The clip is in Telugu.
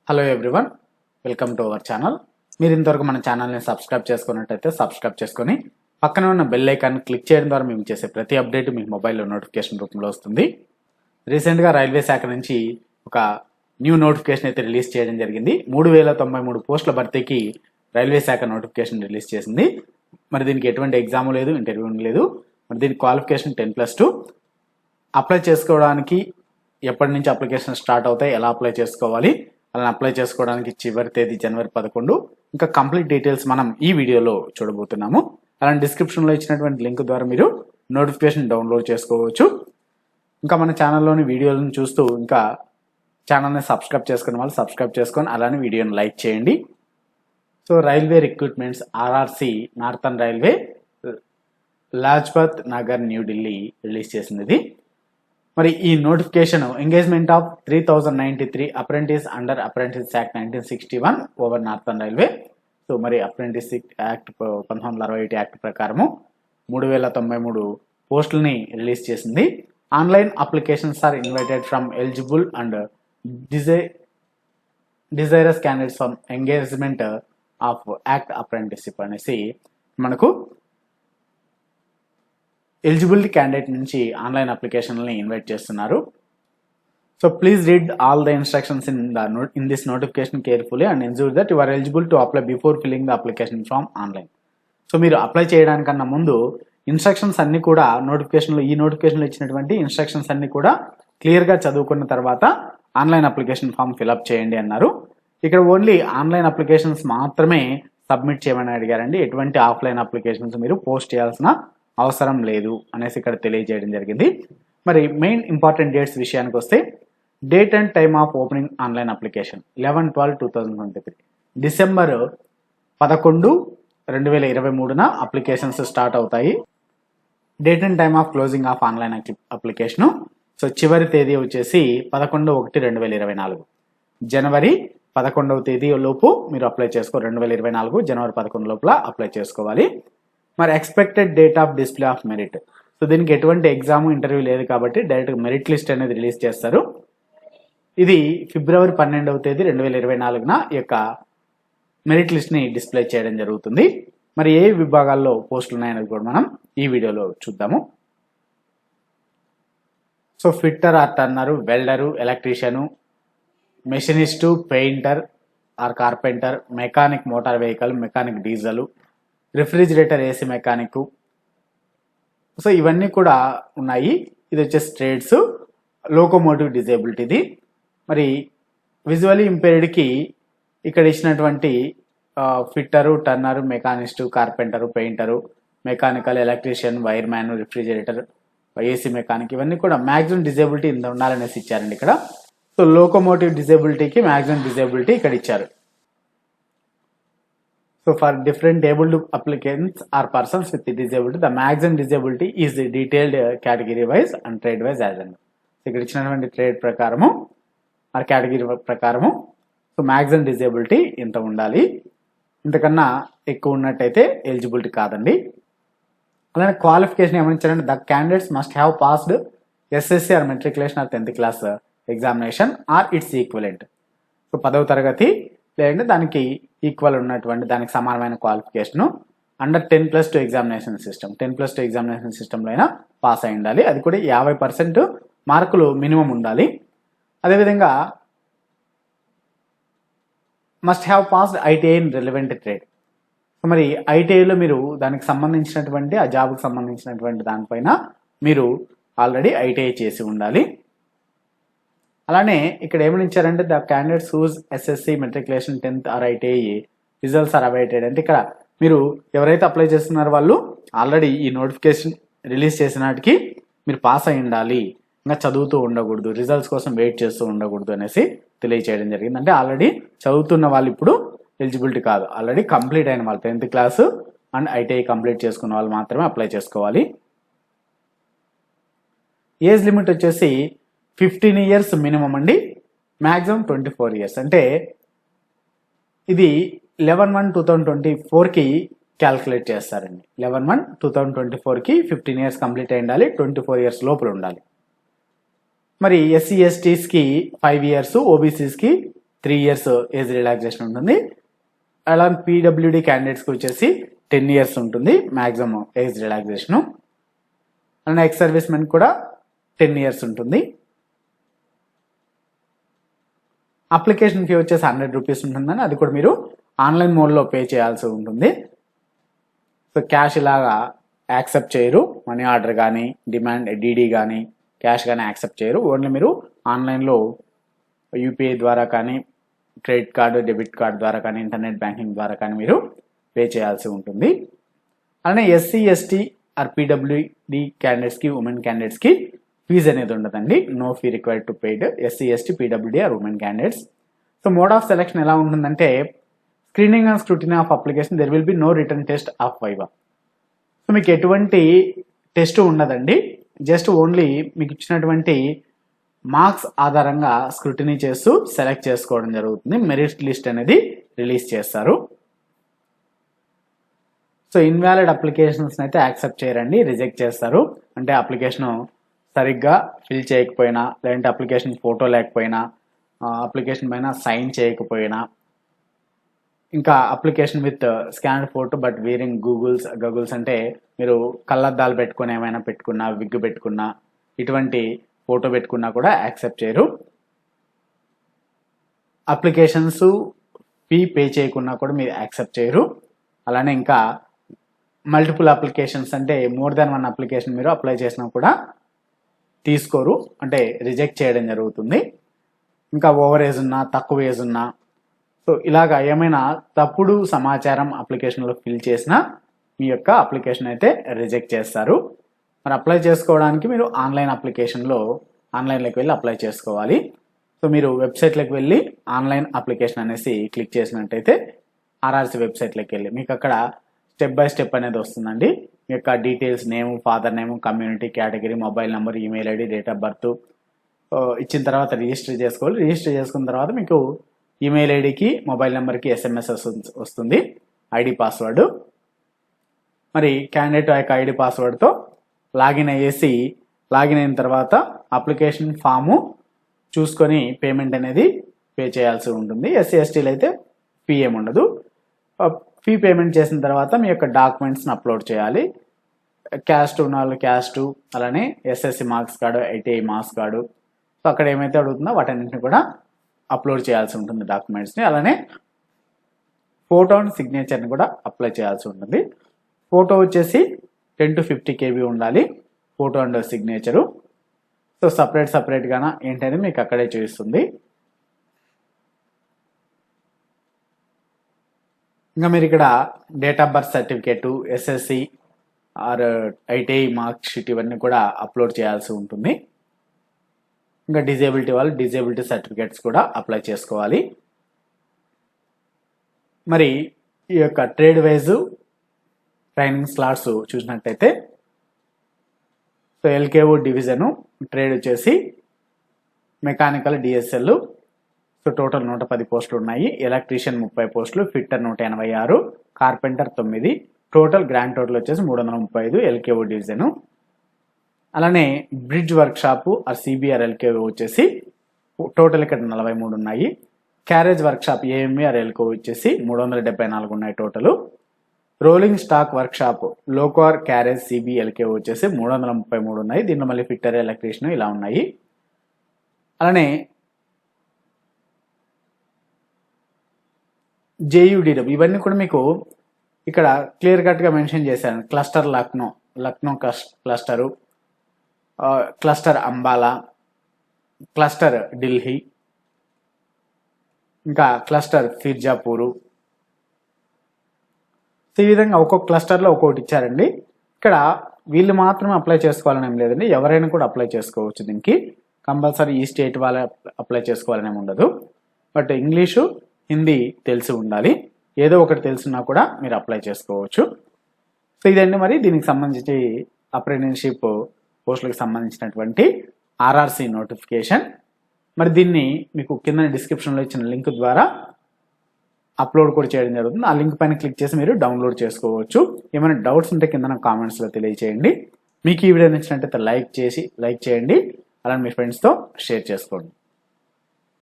Hello everyone, welcome to our channel. మీరు ఇంతవరకు మన ఛానల్ని సబ్స్క్రైబ్ చేసుకున్నట్టయితే సబ్స్క్రైబ్ చేసుకొని పక్కన ఉన్న బెల్ ఐకాన్ క్లిక్ చేయడం ద్వారా మేము చేసే ప్రతి అప్డేట్ మీ మొబైల్లో నోటిఫికేషన్ రూపంలో వస్తుంది. రీసెంట్గా రైల్వే శాఖ నుంచి ఒక న్యూ నోటిఫికేషన్ అయితే రిలీజ్ చేయడం జరిగింది. 3093 పోస్టుల భర్తీకి రైల్వే శాఖ నోటిఫికేషన్ రిలీజ్ చేసింది. మరి దీనికి ఎటువంటి ఎగ్జామ్ లేదు, ఇంటర్వ్యూ లేదు. మరి దీని క్వాలిఫికేషన్ 10+2. అప్లై చేసుకోవడానికి ఎప్పటి నుంచి అప్లికేషన్ స్టార్ట్ అవుతాయి, ఎలా అప్లై చేసుకోవాలి, అలా అప్లై చేసుకోవడానికి చివరి తేదీ జనవరి 11. ఇంకా కంప్లీట్ డీటెయిల్స్ మనం ఈ వీడియోలో చూడబోతున్నాము. అలాంటి డిస్క్రిప్షన్లో ఇచ్చినటువంటి లింక్ ద్వారా మీరు నోటిఫికేషన్ డౌన్లోడ్ చేసుకోవచ్చు. ఇంకా మన ఛానల్లోని వీడియోలను చూస్తూ ఇంకా ఛానల్ని సబ్స్క్రైబ్ చేసుకున్న వాళ్ళు సబ్స్క్రైబ్ చేసుకొని అలానే వీడియోని లైక్ చేయండి. So railway recruitments RRC northern railway Lajpat Nagar New Delhi release చేసింది ఇది. మరి ఈ notification engagement of 3093 apprentice under apprentice act 1961 over northern railway. So మరి అప్రెంటిస్ యాక్ట్ 1961 యాక్ట్ ప్రకారము 3093 పోస్టులని రిలీజ్ చేసింది. Online applications are invited from eligible and desirous candidates from engagement of act apprenticeship అనేసి మనకు ఎలిజిబిలిటీ క్యాండిడేట్ నుంచి ఆన్లైన్ అప్లికేషన్లని ఇన్వైట్ చేస్తున్నారు. So please read all the instructions in this notification carefully and ensure that you are eligible to apply before filling the application form online. So మీరు అప్లై చేయడానికన్నా ముందు ఇన్స్ట్రక్షన్స్ అన్ని కూడా ఈ నోటిఫికేషన్లో ఇచ్చినటువంటి ఇన్స్ట్రక్షన్స్ అన్ని కూడా క్లియర్గా చదువుకున్న తర్వాత ఆన్లైన్ అప్లికేషన్ ఫామ్ ఫిల్అప్ చేయండి అన్నారు. ఇక్కడ ఓన్లీ ఆన్లైన్ అప్లికేషన్స్ మాత్రమే సబ్మిట్ చేయమని అడిగారండి. ఎటువంటి ఆఫ్లైన్ అప్లికేషన్స్ మీరు పోస్ట్ చేయాల్సిన అవసరం లేదు అనేసి ఇక్కడ తెలియజేయడం జరిగింది. మరి మెయిన్ ఇంపార్టెంట్ డేట్స్ విషయానికి వస్తే date and time of opening online application 11/12/2023 December 11, 2023 applications start అవుతాయి. Date and time of closing of online application so చివరి తేదీ వచ్చేసి 11/1/2024 జనవరి 11వ తేదీ లోపు మీరు అప్లై 2024 జనవరి 11 లోపల అప్లై చేసుకోవాలి. మరి expected date of display of merit. So దీనికి ఎటువంటి ఎగ్జామ్ ఇంటర్వ్యూ లేదు కాబట్టి డైరెక్ట్ మెరిట్ లిస్ట్ అనేది రిలీజ్ చేస్తారు. ఇది ఫిబ్రవరి 12వ తేదీ 2024 ఈ యొక్క మెరిట్ లిస్ట్ని డిస్ప్లే చేయడం జరుగుతుంది. మరి ఏ విభాగాల్లో పోస్టులు ఉన్నాయనేది కూడా మనం ఈ వీడియోలో చూద్దాము. So fitter or turner, welder, electrician, machinist, painter or carpenter, mechanic motor vehicle, mechanic diesel, refrigerator AC mechanic. So ఇవన్నీ కూడా ఉన్నాయి. ఇది వచ్చేసి ట్రేడ్స్. లోకోమోటివ్ డిజేబిలిటీది. మరి విజువల్లీ ఇంపేర్డ్కి ఇక్కడ ఇచ్చినటువంటి fitter, turner, machinist, carpenter, painter, mechanical, electrician, wireman, refrigerator, AC mechanic ఇవన్నీ కూడా మ్యాక్సిమం డిజేబిలిటీ ఇంత ఉండాలనేసి ఇచ్చారండి ఇక్కడ. సో లోకోమోటివ్ డిజేబిలిటీకి మ్యాక్సిమం డిజేబిలిటీ ఇక్కడ ఇచ్చారు. So for different abled applicants or persons with disability, the maximum disability is detailed category wise and trade wise as well. ఇక్కడ ఇచ్చినటువంటి ట్రేడ్ ప్రకారము ఆ కేటగిరీ ప్రకారము సో మ్యాక్సిమం డిజేబిలిటీ ఇంత ఉండాలి. ఇంతకన్నా ఎక్కువ ఉన్నట్టయితే ఎలిజిబిలిటీ కాదండి. అలానే క్వాలిఫికేషన్ ఏమని ఇచ్చారంటే the candidates must have passed SSC or matriculation or 10th class examination or its equivalent. So 10వ తరగతి లేదంటే దానికి ఈక్వల్ ఉన్నటువంటి దానికి సమానమైన qualification under 10+2 examination system 10+2 examination సిస్టంలో అయినా పాస్ అయి ఉండాలి. అది కూడా 50% మార్కులు మినిమం ఉండాలి. అదేవిధంగా must have passed ITI in relevant trade. So మరి ITIలో మీరు దానికి సంబంధించినటువంటి ఆ జాబ్కి సంబంధించినటువంటి దానిపైన మీరు ఆల్రెడీ ITI చేసి ఉండాలి. అలానే ఇక్కడ ఏమని ఇచ్చారంటే the candidates whose SSC matriculation 10th or ITI results are awaited. అంటే ఇక్కడ మీరు ఎవరైతే అప్లై చేస్తున్నారో వాళ్ళు ఆల్రెడీ ఈ నోటిఫికేషన్ రిలీజ్ చేసినాటికి మీరు పాస్ అయి ఉండాలి, ఇంకా చదువుతూ ఉండకూడదు, రిజల్ట్స్ కోసం వెయిట్ చేస్తూ ఉండకూడదు అనేసి తెలియచేయడం జరిగింది. అంటే ఆల్రెడీ చదువుతున్న వాళ్ళు ఇప్పుడు ఎలిజిబిలిటీ కాదు, ఆల్రెడీ కంప్లీట్ అయిన వాళ్ళు 10th class and ITI complete చేసుకున్న వాళ్ళు మాత్రమే అప్లై చేసుకోవాలి. ఏజ్ లిమిట్ వచ్చేసి 15 years మినిమం అండి, మ్యాక్సిమం 24 years. అంటే ఇది 11/1/2024కి క్యాల్కులేట్ చేస్తారండి. 11/1/2024కి 15 years కంప్లీట్ అయి ఉండాలి, 24 years లోపల ఉండాలి. మరి SC STస్కి 5 years, OBCస్కి 3 years age relaxation ఉంటుంది. అలా పీడబ్ల్యూడి క్యాండిడేట్స్కి వచ్చేసి 10 years ఉంటుంది మ్యాక్సిమం ఏజ్ రిలాక్సేషను. అలానే ఎక్స్ సర్వీస్ మెన్ కూడా 10 years ఉంటుంది. అప్లికేషన్ ఫీ వచ్చేసి 100 rupees ఉంటుందని అది కూడా మీరు ఆన్లైన్ మోడ్లో పే చేయాల్సి ఉంటుంది. సో క్యాష్ ఇలాగా యాక్సెప్ట్ చేయరు, మనీ ఆర్డర్ కానీ డిమాండ్ డీడీ కానీ క్యాష్ కానీ యాక్సెప్ట్ చేయరు. ఓన్లీ మీరు ఆన్లైన్లో యూపీఐ ద్వారా కానీ క్రెడిట్ కార్డు డెబిట్ కార్డు ద్వారా కానీ ఇంటర్నెట్ బ్యాంకింగ్ ద్వారా కానీ మీరు పే చేయాల్సి ఉంటుంది. అలానే ఎస్సీ ఎస్టీ ఆర్ పీడబ్ల్యూడి క్యాండిడేట్స్కి ఉమెన్ క్యాండిడేట్స్కి ఫీజు అనేది ఉండదండి. No fee required to paid SC ST PWD or women candidates. So mode of selection ఎలా ఉంటుందంటే screening and scrutiny of application there will be no written test of viva. So మీకు ఎటువంటి టెస్ట్ ఉండదండి. జస్ట్ ఓన్లీ మీకు ఇచ్చినటువంటి మార్క్స్ ఆధారంగా స్క్రూటినీ చేస్తూ సెలెక్ట్ చేసుకోవడం జరుగుతుంది. మెరిట్ లిస్ట్ అనేది రిలీజ్ చేస్తారు. సో ఇన్వాలిడ్ అప్లికేషన్స్ అయితే యాక్సెప్ట్ చేయరండి, రిజెక్ట్ చేస్తారు. అంటే అప్లికేషన్ సరిగ్గా ఫిల్ చేయకపోయినా, లేదంటే అప్లికేషన్ ఫోటో లేకపోయినా, అప్లికేషన్ పైన సైన్ చేయకపోయినా, ఇంకా application with scan photo but wearing Google's అంటే మీరు కళ్ళద్దాలు పెట్టుకుని ఏమైనా పెట్టుకున్నా, విగ్ పెట్టుకున్నా, ఇటువంటి ఫోటో పెట్టుకున్నా కూడా యాక్సెప్ట్ చేయరు. అప్లికేషన్స్ ఫీ పే చేయకున్నా కూడా మీరు యాక్సెప్ట్ చేయరు. అలానే ఇంకా మల్టిపుల్ అప్లికేషన్స్ అంటే మోర్ దాన్ 1 అప్లికేషన్ మీరు అప్లై చేసినా కూడా తీసుకోరు, అంటే రిజెక్ట్ చేయడం జరుగుతుంది. ఇంకా ఓవర్ ఏజ్ ఉన్నా, తక్కువ ఏజ్ ఉన్నా, సో ఇలాగా ఏమైనా తప్పుడు సమాచారం అప్లికేషన్లో ఫిల్ చేసినా మీ యొక్క అప్లికేషన్ అయితే రిజెక్ట్ చేస్తారు. మరి అప్లై చేసుకోవడానికి మీరు ఆన్లైన్లోకి వెళ్ళి అప్లై చేసుకోవాలి. సో మీరు వెబ్సైట్లోకి వెళ్ళి ఆన్లైన్ అప్లికేషన్ అనేసి క్లిక్ చేసినట్టయితే ఆర్ఆర్సీ వెబ్సైట్లోకి వెళ్ళి మీకు అక్కడ స్టెప్ బై స్టెప్ అనేది వస్తుందండి. మీ యొక్క details, name, father name, community category, mobile number, email ID, date of birth ఇచ్చిన తర్వాత రిజిస్టర్ చేసుకోవాలి. రిజిస్టర్ చేసుకున్న తర్వాత మీకు ఈమెయిల్ ఐడికి, మొబైల్ నెంబర్కి SMS వస్తుంది, ఐడి పాస్వర్డ్. మరి క్యాండిడేట్ ఆ యొక్క ఐడి పాస్వర్డ్తో లాగిన్ అయిన తర్వాత అప్లికేషన్ ఫాము చూసుకొని పేమెంట్ అనేది పే చేయాల్సి ఉంటుంది. ఎస్సీ ఎస్టీలు అయితే ఫీ ఏమి ఉండదు. ఫీ పేమెంట్ చేసిన తర్వాత మీ యొక్క డాక్యుమెంట్స్ని అప్లోడ్ చేయాలి. క్యాస్ట్ ఉన్న వాళ్ళు క్యాస్ట్, అలానే SSC marks card, ITI marks card, so అక్కడ ఏమైతే అడుగుతుందో వాటన్నింటిని కూడా అప్లోడ్ చేయాల్సి ఉంటుంది డాక్యుమెంట్స్ని. అలానే ఫోటో అండ్ సిగ్నేచర్ని కూడా అప్లై చేయాల్సి ఉంటుంది. ఫోటో వచ్చేసి 10 to 50 KB ఉండాలి, ఫోటో అండ్ సిగ్నేచరు. సో సపరేట్గానా ఏంటనేది మీకు అక్కడే చూపిస్తుంది. ఇంకా మీరు ఇక్కడ date of birth certificate, SSC or ITI mark sheet ఇవన్నీ కూడా అప్లోడ్ చేయాల్సి ఉంటుంది. ఇంకా డిజేబిలిటీ సర్టిఫికేట్స్ కూడా అప్లై చేసుకోవాలి. మరి ఈ యొక్క ట్రేడ్ వైజ్ ట్రైనింగ్ స్లాట్స్ చూసినట్టయితే సో ఎల్కేఓ డివిజను ట్రేడ్ వచ్చేసి మెకానికల్ డిఎస్ఎల్, సో టోటల్ 110 పోస్టులు ఉన్నాయి. ఎలక్ట్రీషియన్ 30 పోస్టులు, fitter 186, carpenter 9, total grand total వచ్చేసి 335 ఎల్కేఓ డివిజను. అలానే bridge workshop or CBR LKO వచ్చేసి టోటల్ ఇక్కడ 43 ఉన్నాయి. Carriage workshop AME or LKO వచ్చేసి 374 ఉన్నాయి total. Rolling stock workshop లోకార్ క్యారేజ్ సిబి ఎల్కేఓ వచ్చేసి 333 ఉన్నాయి. దీనిలో మళ్ళీ ఫిట్టర్, ఎలక్ట్రీషియన్ ఇలా ఉన్నాయి. అలానే జేయుడిడబ్ల్యూ ఇవన్నీ కూడా మీకు ఇక్కడ క్లియర్ కట్గా మెన్షన్ చేశాను. Cluster Lucknow cluster, cluster Ambala, cluster Delhi, ఇంకా క్లస్టర్ ఫిర్జాపూరు. సో ఈ విధంగా ఒక్కొక్క క్లస్టర్లో ఒక్కొక్కటి ఇచ్చారండి. ఇక్కడ వీళ్ళు మాత్రమే అప్లై చేసుకోవాలని ఏం లేదండి, ఎవరైనా కూడా అప్లై చేసుకోవచ్చు. దీనికి కంపల్సరీ ఈ స్టేట్ వాళ్ళే అప్లై చేసుకోవాలని ఏమి ఉండదు. బట్ ఇంగ్లీషు, హిందీ తెలిసి ఉండాలి. ఏదో ఒకటి తెలిసినా కూడా మీరు అప్లై చేసుకోవచ్చు. సో ఇదండి మరి దీనికి సంబంధించి అప్రెంటిస్షిప్ పోస్టులకు సంబంధించినటువంటి ఆర్ఆర్సీ నోటిఫికేషన్. మరి దీన్ని మీకు కింద డిస్క్రిప్షన్లో ఇచ్చిన లింక్ ద్వారా అప్లోడ్ కూడా చేయడం జరుగుతుంది. ఆ లింక్ పైన క్లిక్ చేసి మీరు డౌన్లోడ్ చేసుకోవచ్చు. ఏమైనా డౌట్స్ ఉంటే కింద నాకు కామెంట్స్లో తెలియచేయండి. మీకు ఈ వీడియో నచ్చినట్టయితే లైక్ చేయండి, అలానే మీ ఫ్రెండ్స్తో షేర్ చేసుకోండి.